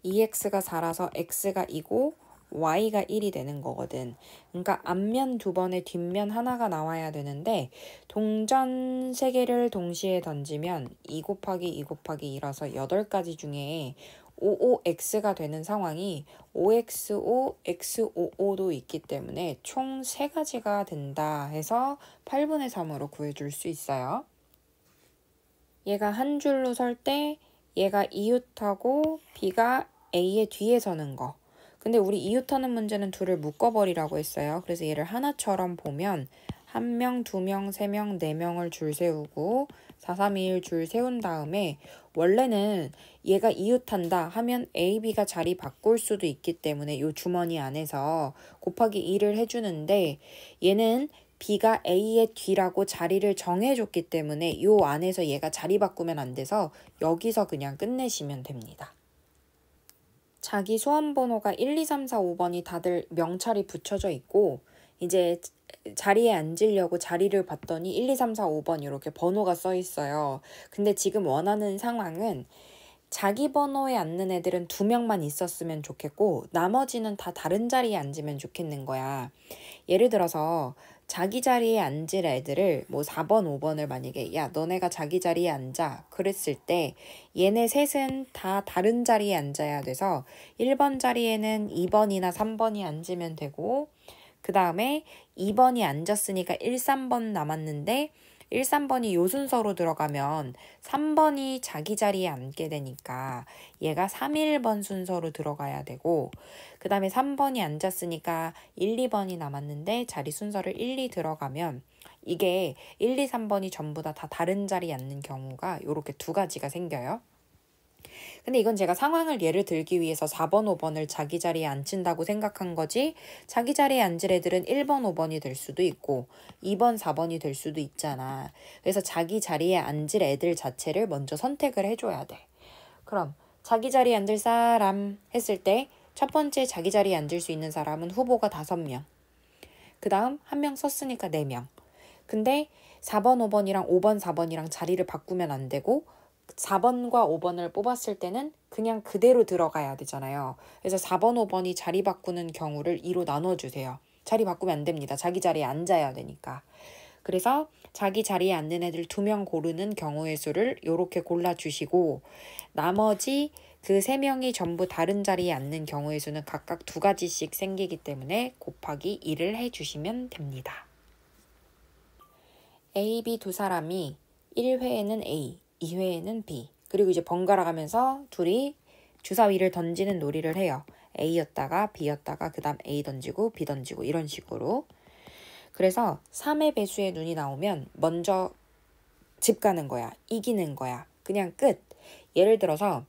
Speaker 1: 2x가 4라서 x가 2고 y가 1이 되는 거거든. 그러니까 앞면 2번에 뒷면 하나가 나와야 되는데 동전 3개를 동시에 던지면 2 곱하기 2 곱하기 2라서 8가지 중에 55x가 되는 상황이 5x5, x55도 있기 때문에 총 3가지가 된다 해서 8분의 3으로 구해줄 수 있어요. 얘가 한 줄로 설 때 얘가 이웃하고 B가 A의 뒤에 서는 거. 근데 우리 이웃하는 문제는 둘을 묶어버리라고 했어요. 그래서 얘를 하나처럼 보면 1명, 2명, 3명, 4명을 줄 세우고 4, 3, 2, 1 줄 세운 다음에 원래는 얘가 이웃한다 하면 A, B가 자리 바꿀 수도 있기 때문에 이 주머니 안에서 곱하기 2를 해주는데 얘는 B가 A의 뒤라고 자리를 정해줬기 때문에 요 안에서 얘가 자리 바꾸면 안 돼서 여기서 그냥 끝내시면 됩니다. 자기 소원번호가 1, 2, 3, 4, 5번이 다들 명찰이 붙여져 있고 이제 자리에 앉으려고 자리를 봤더니 1, 2, 3, 4, 5번 이렇게 번호가 써 있어요. 근데 지금 원하는 상황은 자기 번호에 앉는 애들은 2명만 있었으면 좋겠고 나머지는 다 다른 자리에 앉으면 좋겠는 거야. 예를 들어서 자기 자리에 앉을 애들을 뭐 4번, 5번을 만약에 야 너네가 자기 자리에 앉아 그랬을 때 얘네 셋은 다 다른 자리에 앉아야 돼서 1번 자리에는 2번이나 3번이 앉으면 되고 그 다음에 2번이 앉았으니까 1, 3번 남았는데 1, 3번이 요 순서로 들어가면 3번이 자기 자리에 앉게 되니까 얘가 3, 1번 순서로 들어가야 되고 그 다음에 3번이 앉았으니까 1, 2번이 남았는데 자리 순서를 1, 2 들어가면 이게 1, 2, 3번이 전부 다 다른 자리에 앉는 경우가 요렇게 2가지가 생겨요. 근데 이건 제가 상황을 예를 들기 위해서 4번, 5번을 자기 자리에 앉힌다고 생각한 거지 자기 자리에 앉을 애들은 1번, 5번이 될 수도 있고 2번, 4번이 될 수도 있잖아. 그래서 자기 자리에 앉을 애들 자체를 먼저 선택을 해줘야 돼. 그럼 자기 자리에 앉을 사람 했을 때 첫 번째 자기 자리에 앉을 수 있는 사람은 후보가 5명. 그 다음 1명 썼으니까 4명. 근데 4번, 5번이랑 5번, 4번이랑 자리를 바꾸면 안 되고 4번과 5번을 뽑았을 때는 그냥 그대로 들어가야 되잖아요. 그래서 4번, 5번이 자리 바꾸는 경우를 2로 나눠주세요. 자리 바꾸면 안 됩니다. 자기 자리에 앉아야 되니까. 그래서 자기 자리에 앉는 애들 2명 고르는 경우의 수를 이렇게 골라주시고 나머지 그 3명이 전부 다른 자리에 앉는 경우의 수는 각각 2가지씩 생기기 때문에 곱하기 2를 해주시면 됩니다. A, B 두 사람이 1회에는 A, 2회에는 B 그리고 이제 번갈아 가면서 둘이 주사위를 던지는 놀이를 해요. A였다가 B였다가 그 다음 A 던지고 B 던지고 이런 식으로. 그래서 3의 배수의 눈이 나오면 먼저 집 가는 거야. 이기는 거야. 그냥 끝. 예를 들어서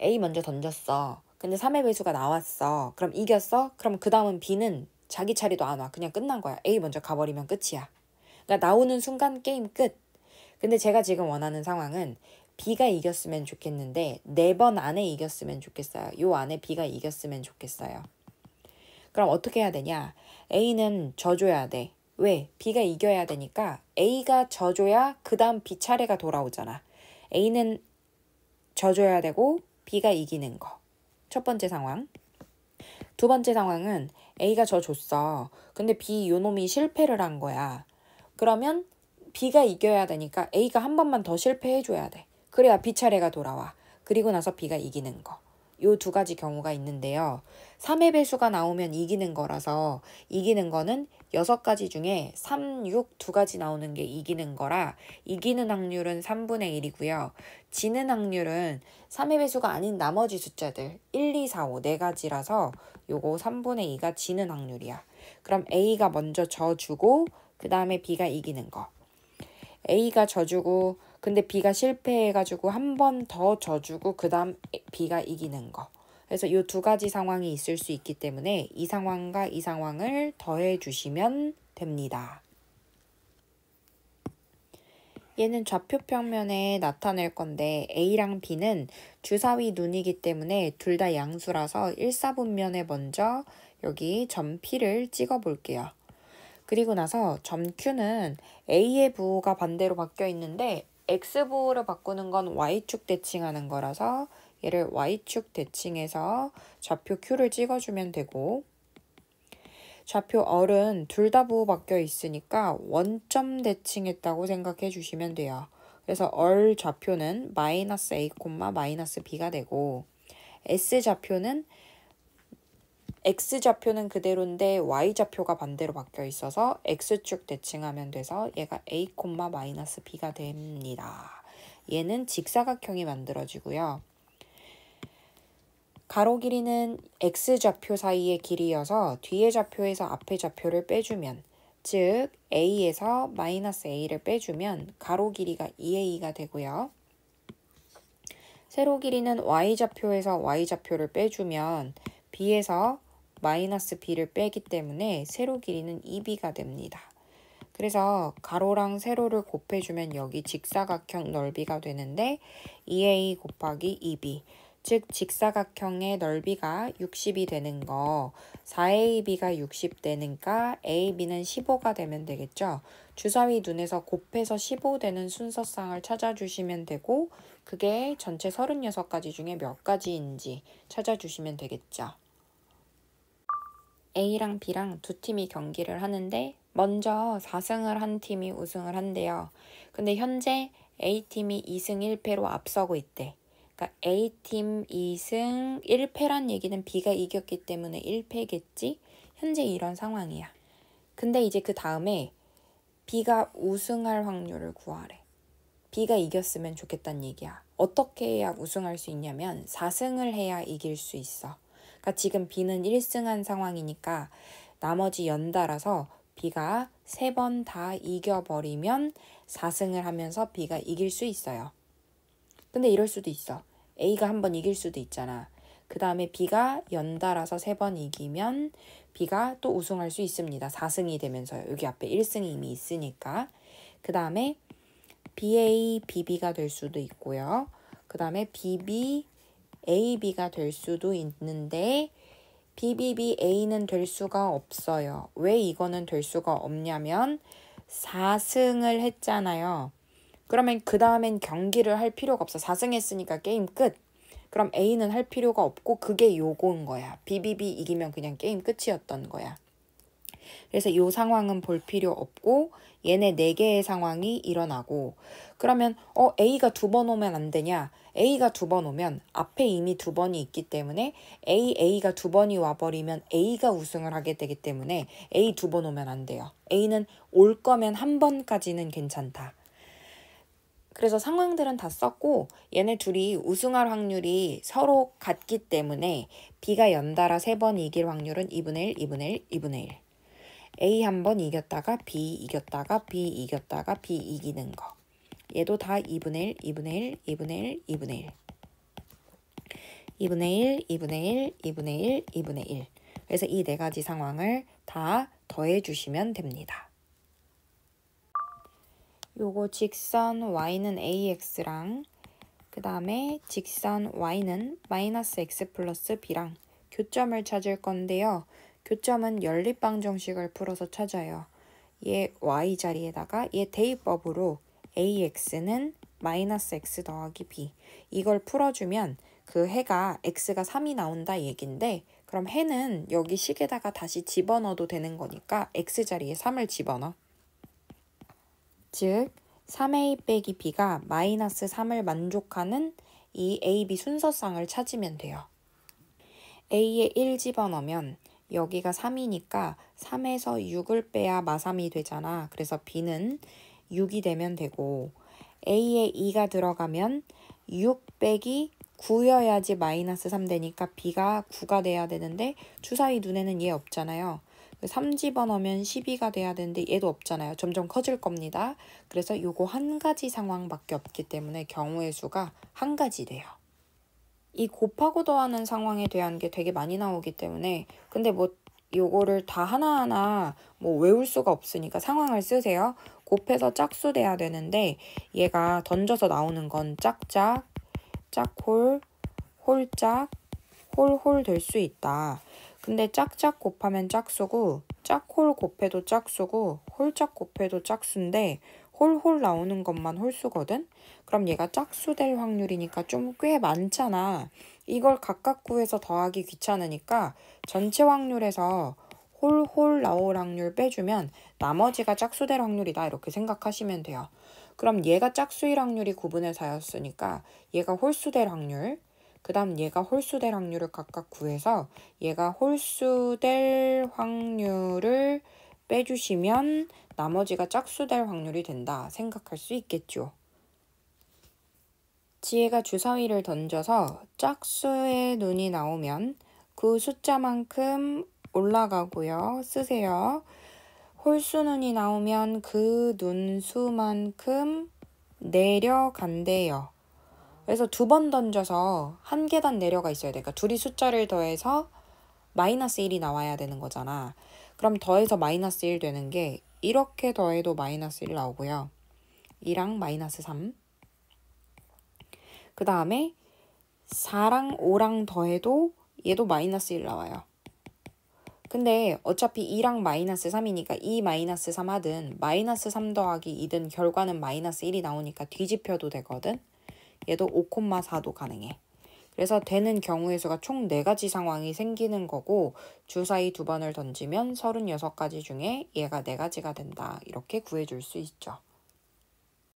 Speaker 1: A 먼저 던졌어. 근데 3의 배수가 나왔어. 그럼 이겼어? 그럼 그 다음은 B는 자기 차례도 안 와. 그냥 끝난 거야. A 먼저 가버리면 끝이야. 그러니까 나오는 순간 게임 끝. 근데 제가 지금 원하는 상황은 B가 이겼으면 좋겠는데 4번 안에 이겼으면 좋겠어요. 요 안에 B가 이겼으면 좋겠어요. 그럼 어떻게 해야 되냐? A는 져줘야 돼. 왜? B가 이겨야 되니까 A가 져줘야 그 다음 B 차례가 돌아오잖아. A는 져줘야 되고 B가 이기는 거. 첫 번째 상황. 두 번째 상황은 A가 져줬어. 근데 B 요놈이 실패를 한 거야. 그러면 B가 이겨야 되니까 A가 한 번만 더 실패해줘야 돼. 그래야 B 차례가 돌아와. 그리고 나서 B가 이기는 거. 요 2가지 경우가 있는데요. 3의 배수가 나오면 이기는 거라서 이기는 거는 6가지 중에 3, 6 2가지 나오는 게 이기는 거라 이기는 확률은 3분의 1이고요. 지는 확률은 3의 배수가 아닌 나머지 숫자들 1, 2, 4, 5 4가지라서 요거 3분의 2가 지는 확률이야. 그럼 A가 먼저 져주고 그 다음에 B가 이기는 거. A가 져주고 근데 B가 실패해가지고 한 번 더 져주고 그 다음 B가 이기는 거. 그래서 이 2가지 상황이 있을 수 있기 때문에 이 상황과 이 상황을 더해 주시면 됩니다. 얘는 좌표 평면에 나타낼 건데 A랑 B는 주사위 눈이기 때문에 둘 다 양수라서 1사분면에 먼저 여기 점 P를 찍어 볼게요. 그리고 나서 점 Q는 A의 부호가 반대로 바뀌어 있는데 X부호를 바꾸는 건 Y축 대칭하는 거라서 얘를 Y축 대칭해서 좌표 Q를 찍어주면 되고 좌표 R은 둘 다 부호 바뀌어 있으니까 원점 대칭했다고 생각해 주시면 돼요. 그래서 R 좌표는 마이너스 A, 마이너스 B가 되고 S 좌표는 X 좌표는 그대로인데 Y 좌표가 반대로 바뀌어 있어서 X축 대칭하면 돼서 얘가 A, 마이너스 B가 됩니다. 얘는 직사각형이 만들어지고요. 가로 길이는 X 좌표 사이의 길이여서 뒤의 좌표에서 앞의 좌표를 빼주면 즉 A에서 마이너스 A를 빼주면 가로 길이가 2A가 되고요. 세로 길이는 Y 좌표에서 Y 좌표를 빼주면 B에서 마이너스 B를 빼기 때문에 세로 길이는 2B가 됩니다. 그래서 가로랑 세로를 곱해주면 여기 직사각형 넓이가 되는데 2A 곱하기 2B 즉 직사각형의 넓이가 60이 되는 거 4AB가 60 되니까 AB는 15가 되면 되겠죠. 주사위 눈에서 곱해서 15 되는 순서상을 찾아주시면 되고 그게 전체 36가지 중에 몇 가지인지 찾아주시면 되겠죠. A랑 B랑 두 팀이 경기를 하는데 먼저 4승을 한 팀이 우승을 한대요. 근데 현재 A팀이 2승 1패로 앞서고 있대. 그러니까 A팀 2승 1패란 얘기는 B가 이겼기 때문에 1패겠지? 현재 이런 상황이야. 근데 이제 그 다음에 B가 우승할 확률을 구하래. B가 이겼으면 좋겠다는 얘기야. 어떻게 해야 우승할 수 있냐면 4승을 해야 이길 수 있어. 그러니까 지금 B는 1승한 상황이니까 나머지 연달아서 B가 3번 다 이겨버리면 4승을 하면서 B가 이길 수 있어요. 근데 이럴 수도 있어. A가 한 번 이길 수도 있잖아. 그 다음에 B가 연달아서 3번 이기면 B가 또 우승할 수 있습니다. 4승이 되면서요. 여기 앞에 1승이 이미 있으니까. 그 다음에 BA, BB가 될 수도 있고요. 그 다음에 BB, AB가 될 수도 있는데 BBBA는 될 수가 없어요. 왜 이거는 될 수가 없냐면 4승을 했잖아요. 그러면 그 다음엔 경기를 할 필요가 없어. 4승 했으니까 게임 끝. 그럼 A는 할 필요가 없고 그게 요거인 거야. BBB 이기면 그냥 게임 끝이었던 거야. 그래서 이 상황은 볼 필요 없고 얘네 4개의 상황이 일어나고 그러면 A가 2번 오면 안 되냐? A가 2번 오면 앞에 이미 2번이 있기 때문에 A가 2번이 와버리면 A가 우승을 하게 되기 때문에 A 2번 오면 안 돼요. A는 올 거면 한 번까지는 괜찮다. 그래서 상황들은 다 썼고 얘네 둘이 우승할 확률이 서로 같기 때문에 B가 연달아 3번 이길 확률은 2분의 1, 2분의 1, 2분의 1. A 한 번 이겼다가 B 이겼다가 B 이겼다가 B 이기는 거. 얘도 다 2분의 1, 2분의 1, 2분의 1, 2분의 1. 2분의 1, 2분의 1, 2분의 1, 2분의 1. 그래서 이 4가지 상황을 다 더해 주시면 됩니다. 요거 직선 y는 ax랑 그 다음에 직선 y는 마이너스 x 플러스 b랑 교점을 찾을 건데요. 교점은 연립방정식을 풀어서 찾아요. 얘 y 자리에다가 얘 대입법으로 ax는 마이너스 x 더하기 b 이걸 풀어주면 그 해가 x가 3이 나온다 얘긴데 그럼 해는 여기 식에다가 다시 집어넣어도 되는 거니까 x 자리에 3을 집어넣어. 즉 3a 빼기 b가 마이너스 3을 만족하는 이 a, b 순서쌍을 찾으면 돼요. a에 1 집어넣으면 여기가 3이니까 3에서 6을 빼야 마3이 되잖아. 그래서 b는 6이 되면 되고 a에 2가 들어가면 6 빼기 9여야지 마이너스 3 되니까 b가 9가 돼야 되는데 주사위 눈에는 얘 없잖아요. 3 집어넣으면 12가 돼야 되는데 얘도 없잖아요. 점점 커질 겁니다. 그래서 요거 한 가지 상황밖에 없기 때문에 경우의 수가 한 가지 돼요. 이 곱하고 더하는 상황에 대한 게 되게 많이 나오기 때문에 근데 뭐 요거를 다 하나하나 뭐 외울 수가 없으니까 상황을 쓰세요. 곱해서 짝수 돼야 되는데 얘가 던져서 나오는 건 짝짝, 짝홀, 홀짝, 홀홀 될 수 있다. 근데 짝짝 곱하면 짝수고 짝홀 곱해도 짝수고 홀짝 곱해도 짝수인데 홀홀 나오는 것만 홀수거든? 그럼 얘가 짝수 될 확률이니까 좀 꽤 많잖아. 이걸 각각 구해서 더하기 귀찮으니까 전체 확률에서 홀홀 나올 확률 빼주면 나머지가 짝수 될 확률이다 이렇게 생각하시면 돼요. 그럼 얘가 짝수일 확률이 9분의 4였으니까 얘가 홀수 될 확률 그 다음 얘가 홀수 될 확률을 각각 구해서 얘가 홀수 될 확률을 빼주시면 나머지가 짝수 될 확률이 된다 생각할 수 있겠죠. 지혜가 주사위를 던져서 짝수의 눈이 나오면 그 숫자만큼 올라가고요. 쓰세요. 홀수 눈이 나오면 그 눈수만큼 내려간대요. 그래서 2번 던져서 한 계단 내려가 있어야 돼. 그러니까 둘이 숫자를 더해서 마이너스 1이 나와야 되는 거잖아. 그럼 더해서 마이너스 1 되는 게 이렇게 더해도 마이너스 1 나오고요. 2랑 마이너스 3. 그 다음에 4랑 5랑 더해도 얘도 마이너스 1 나와요. 근데 어차피 2랑 마이너스 3이니까 2 마이너스 3 하든 마이너스 3 더하기 2든 결과는 마이너스 1이 나오니까 뒤집혀도 되거든. 얘도 5,4도 가능해. 그래서 되는 경우의 수가 총 4가지 상황이 생기는 거고 주사위 2번을 던지면 36가지 중에 얘가 4가지가 된다. 이렇게 구해줄 수 있죠.